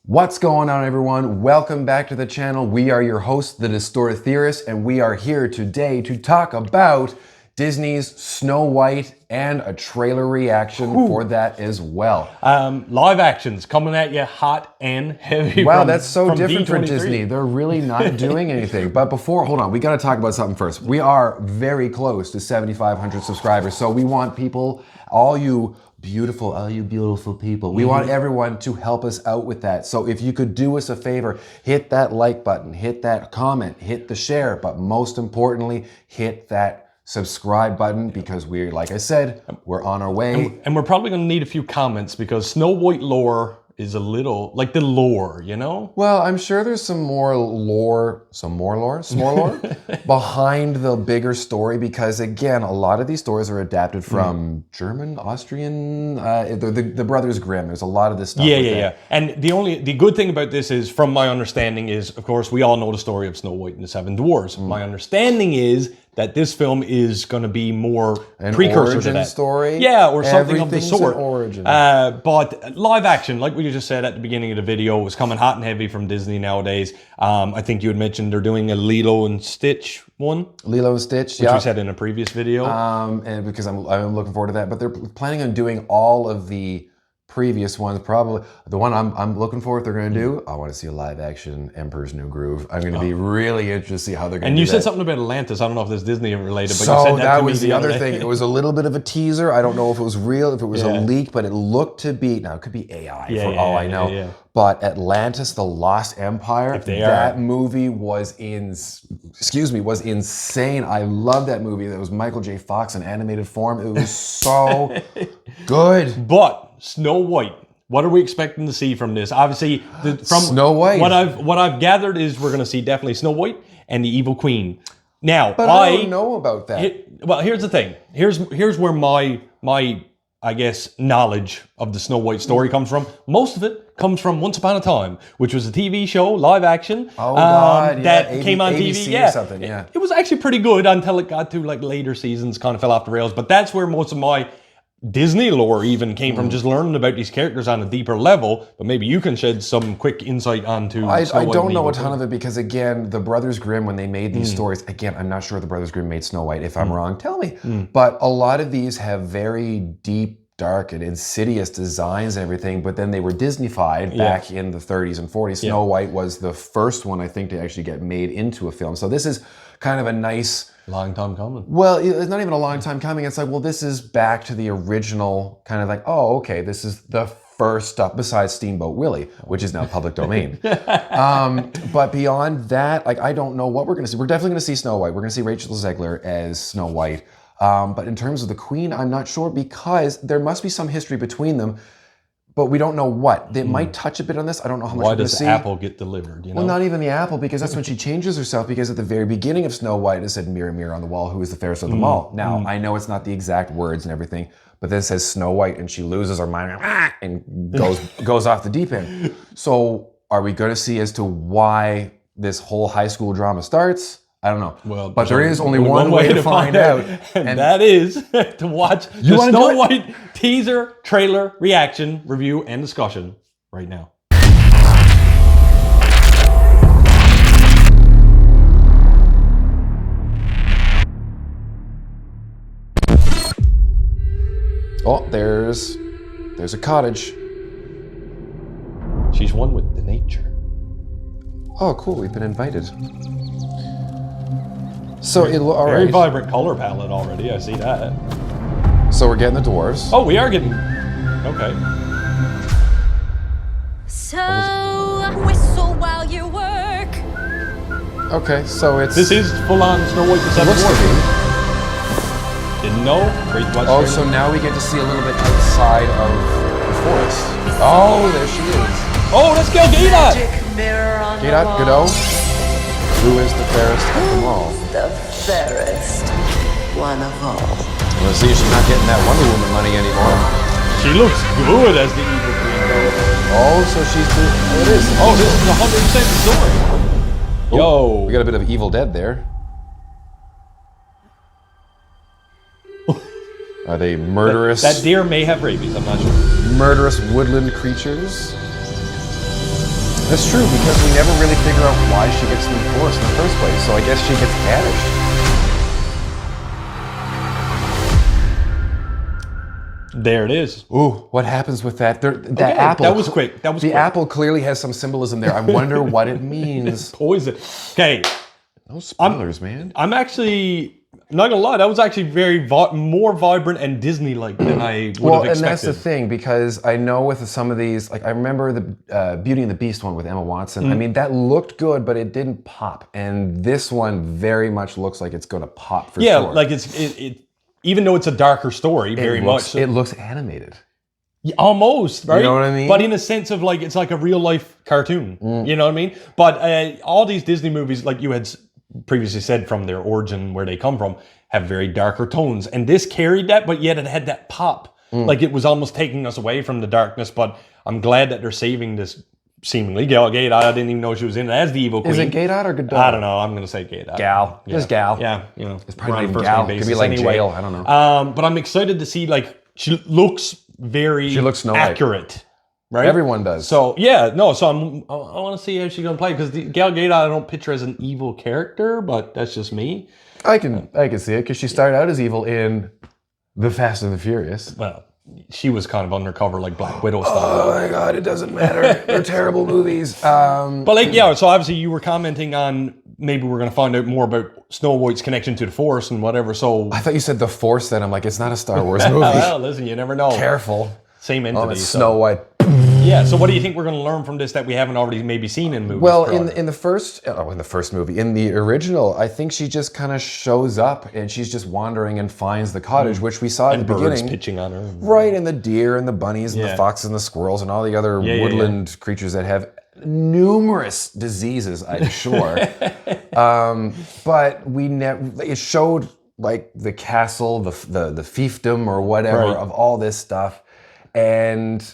What's going on, everyone? Welcome back to the channel. We are your hosts, the Distorted Theorists, and we are here today to talk about Disney's Snow White and a trailer reaction for that as well. Live actions coming at you hot and heavy. Wow, that's so different for Disney. They're really not doing anything. But hold on, we got to talk about something first. We are very close to 7,500 subscribers, so we want people, all you beautiful people. We want everyone to help us out with that. So if you could do us a favor, hit that like button, hit that comment, hit the share, but most importantly, hit that subscribe button because we're, like I said, we're on our way. And we're probably going to need a few comments because Snow White lore is a little, like the lore, you know? Well, I'm sure there's some more lore behind the bigger story because, again, a lot of these stories are adapted from German, Austrian, the Brothers Grimm. There's a lot of this stuff. Yeah. And the good thing about this is, from my understanding is, of course, we all know the story of Snow White and the Seven Dwarfs. My understanding is that this film is going to be more an precursor origin to that story, yeah, or something of the sort. An origin. But live action, like we just said at the beginning of the video, was coming hot and heavy from Disney nowadays. I think you had mentioned they're doing a Lilo and Stitch one. Lilo and Stitch, which we said in a previous video. And because I'm looking forward to that, but they're planning on doing all of the previous ones. Probably the one I'm looking for, what they're going to do, I want to see a live action Emperor's New Groove. I'm going to be really interested to see how they're going to do that. And you said something about Atlantis. I don't know if this Disney related, but so you said that was the other thing. It was a little bit of a teaser. I don't know if it was real, if it was a leak, but it looked to be, now it could be AI for all I know. Yeah. But Atlantis, the Lost Empire, that movie was insane. I love that movie. That was Michael J. Fox in animated form. It was so good. But Snow White, what are we expecting to see from this? Obviously, from Snow White. What I've gathered is we're going to see definitely Snow White and the Evil Queen. Now, but I don't know about that. Well, here's the thing. Here's where my I guess knowledge of the Snow White story comes from. Most of it comes from Once Upon a Time, which was a TV show, live action. Oh God, that came on ABC TV. Or something, yeah. It was actually pretty good until it got to like later seasons, kind of fell off the rails. But that's where most of my Disney lore even came from, just learning about these characters on a deeper level. But maybe you can shed some quick insight onto I don't know a ton of it because, again, the Brothers Grimm, when they made these stories, again, I'm not sure the Brothers Grimm made Snow White. If I'm wrong, tell me. But a lot of these have very deep, dark, and insidious designs and everything, but then they were Disneyfied back in the 30s and 40s. Snow White was the first one, I think, to actually get made into a film. So this is kind of a nice... long time coming. Well, it's not even a long time coming. It's like, well, this is back to the original kind of like, oh, okay, this is the first stuff besides Steamboat Willie, which is now public domain. But beyond that, like, I don't know what we're going to see. We're definitely going to see Snow White. We're going to see Rachel Zegler as Snow White. But in terms of the Queen, I'm not sure because there must be some history between them. But we don't know what. They might touch a bit on this. I don't know how much we're going to see. Why does apple get delivered? You know? Well, not even the apple, because that's when she changes herself, because at the very beginning of Snow White, it said, mirror, mirror on the wall, who is the fairest of them all? Now, I know it's not the exact words and everything, but then it says Snow White, and she loses her mind and goes off the deep end. So are we going to see as to why this whole high school drama starts? I don't know. Well, but there is only one way to find out. And that is to watch the Snow White teaser, trailer, reaction, review, and discussion right now. Oh, there's a cottage. She's one with the nature. Oh, cool. We've been invited. So all very right. vibrant color palette already. I see that. So we're getting the dwarves. Oh, we are getting. Okay. So whistle while you work. Okay, so it's. This is full on Snow White the Seven Dwarfs. Didn't know. Oh, so now we get to see a little bit outside of the forest. Oh, there she is. Oh, let's go, Gita. Gita, Godot. Who is the fairest of them all? The fairest one of all. Well, see, she's not getting that Wonder Woman money anymore. She looks good as the Evil Queen, though. Oh, so she's the... Oh, it is. Oh, this is 100% the story. Yo. We got a bit of Evil Dead there. Are they murderous? That deer may have rabies, I'm not sure. Murderous woodland creatures. That's true, because we never really figure out why she gets in the forest in the first place, so I guess she gets banished. There it is. Ooh, what happens with that? That Okay, apple. that was quick. That was the quick. apple clearly has some symbolism there. I wonder what it means. Poison. Okay. No spoilers, man. I'm actually not gonna lie. That was actually very more vibrant and Disney-like than I would have expected. And that's the thing, because I know with some of these, like I remember the Beauty and the Beast one with Emma Watson. I mean, that looked good, but it didn't pop. And this one very much looks like it's going to pop for sure. Yeah, like it even though it's a darker story, very much. It looks animated. Yeah, almost, right? You know what I mean? But in a sense of like, it's like a real life cartoon. You know what I mean? But all these Disney movies, like you had previously said, from their origin, where they come from, have very darker tones. And this carried that, but yet it had that pop. Like it was almost taking us away from the darkness. But I'm glad that they're saving this seemingly Gal Gadot. I didn't even know she was in it as the evil queen. Is it Gadot or Gadot? I don't know. I'm going to say Gadot. Gal. Yeah. Just Gal. Yeah, you know. It's probably we're on not even first Gal. name Could be basis like anyway. Jail. I don't know. But I'm excited to see, like, she looks very Snow White. accurate. Right? Everyone does. So, yeah, no, so I want to see how she's going to play, because Gal Gadot I don't picture as an evil character, but that's just me. I can see it, because she started out as evil in The Fast and the Furious. Well, she was kind of undercover, like Black Widow style. Oh my God, it doesn't matter. They're terrible movies. But like, yeah, so obviously you were commenting on maybe we're going to find out more about Snow White's connection to the Force and whatever, so... I thought you said The Force then. I'm like, it's not a Star Wars movie. Well, listen, you never know. Careful. Same entity. Oh, it's Snow White. Yeah, so what do you think we're going to learn from this that we haven't already maybe seen in movies? Well, in the first movie, in the original, I think she just kind of shows up and she's just wandering and finds the cottage, which we saw at the birds beginning. pitching on her. Right, and the deer and the bunnies and Yeah. the foxes and the squirrels and all the other woodland creatures that have numerous diseases, I'm sure. But we never. It showed like the castle, the fiefdom or whatever Right. of all this stuff, and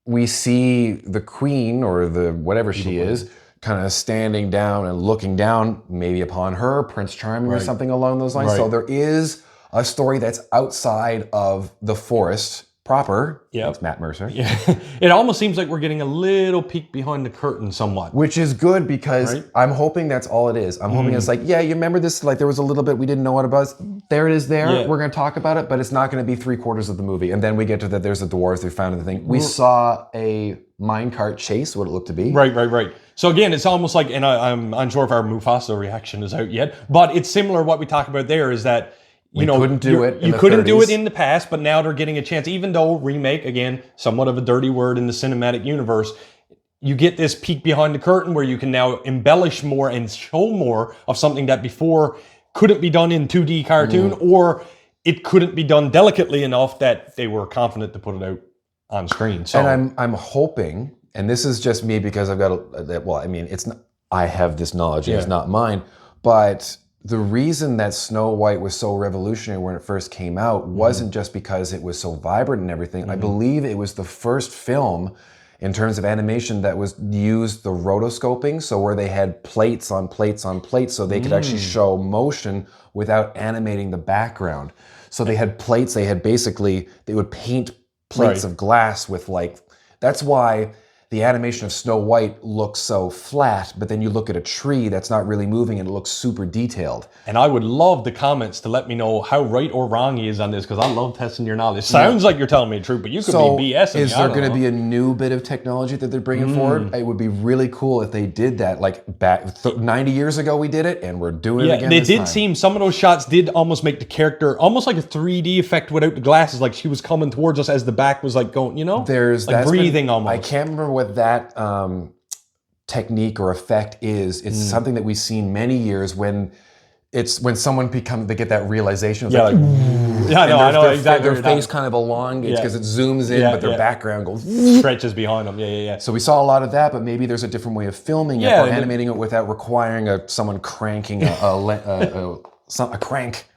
we see the queen or the whatever she is kind of standing down and looking down maybe upon her, Prince Charming or something along those lines. Right. So there is a story that's outside of the forest proper. Yep. It's Matt Mercer. Yeah. It almost seems like we're getting a little peek behind the curtain somewhat. Which is good, because Right. I'm hoping that's all it is. I'm hoping it's like, yeah, you remember this? Like there was a little bit we didn't know what it was. There it is there. Yeah. We're going to talk about it, but it's not going to be 3/4 of the movie. And then we get to that there's the dwarves they found in the thing. We saw a minecart chase, what it looked to be. Right. So again, it's almost like, and I'm unsure if our Mufasa reaction is out yet, but it's similar what we talked about there is that, you know, couldn't do it in you the couldn't do 30s. it in the past, but now they're getting a chance, even though remake, again, somewhat of a dirty word in the cinematic universe, you get this peek behind the curtain where you can now embellish more and show more of something that before couldn't be done in 2D cartoon, or it couldn't be done delicately enough that they were confident to put it out on screen. So, And I'm hoping, and this is just me because I've got it's not, I have this knowledge and it's not mine, but the reason that Snow White was so revolutionary when it first came out wasn't just because it was so vibrant and everything. I believe it was the first film in terms of animation that was used the rotoscoping, so where they had plates on plates on plates so they could actually show motion without animating the background. So they had plates, they would paint plates of glass with that's why the animation of Snow White looks so flat, but then you look at a tree that's not really moving and it looks super detailed. and I would love the comments to let me know how right or wrong he is on this, because I love testing your knowledge. Sounds like you're telling me the truth, but you could be BSing. Is there going to be a new bit of technology that they're bringing forward? It would be really cool if they did that. Like back 90 years ago we did it, and we're doing it again they this did time. seem, some of those shots did almost make the character almost like a 3D effect without the glasses, like she was coming towards us as the back was like going, you know? There's like that's breathing been, almost. I can't remember what that technique or effect is. It's something that we've seen many years when someone they get that realization. It's Yeah, like, yeah, no, I know exactly. Their face kind of elongates because it zooms in, but their background goes. Stretches behind them. Yeah. So we saw a lot of that, but maybe there's a different way of filming it or animating it without requiring someone cranking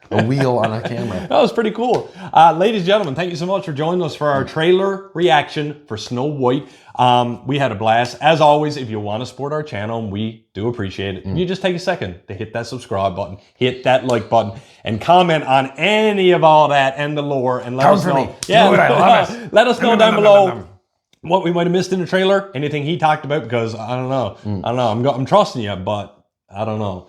a wheel on a camera. That was pretty cool. Ladies and gentlemen, thank you so much for joining us for our trailer reaction for Snow White. We had a blast. As always, if you want to support our channel, we do appreciate it. You just take a second to hit that subscribe button, hit that like button, and comment on any of all that and the lore, and let us know. Me. Yeah, do it, I love it. Let us know down below what we might have missed in the trailer, anything he talked about, because I don't know. I'm trusting you, but I don't know.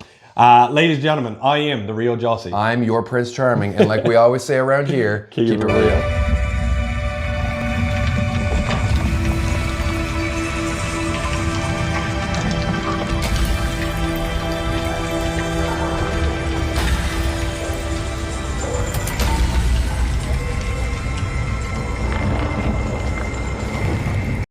Ladies and gentlemen, I am the real Jussy. I'm your Prince Charming, and like we always say around here, Keep it real.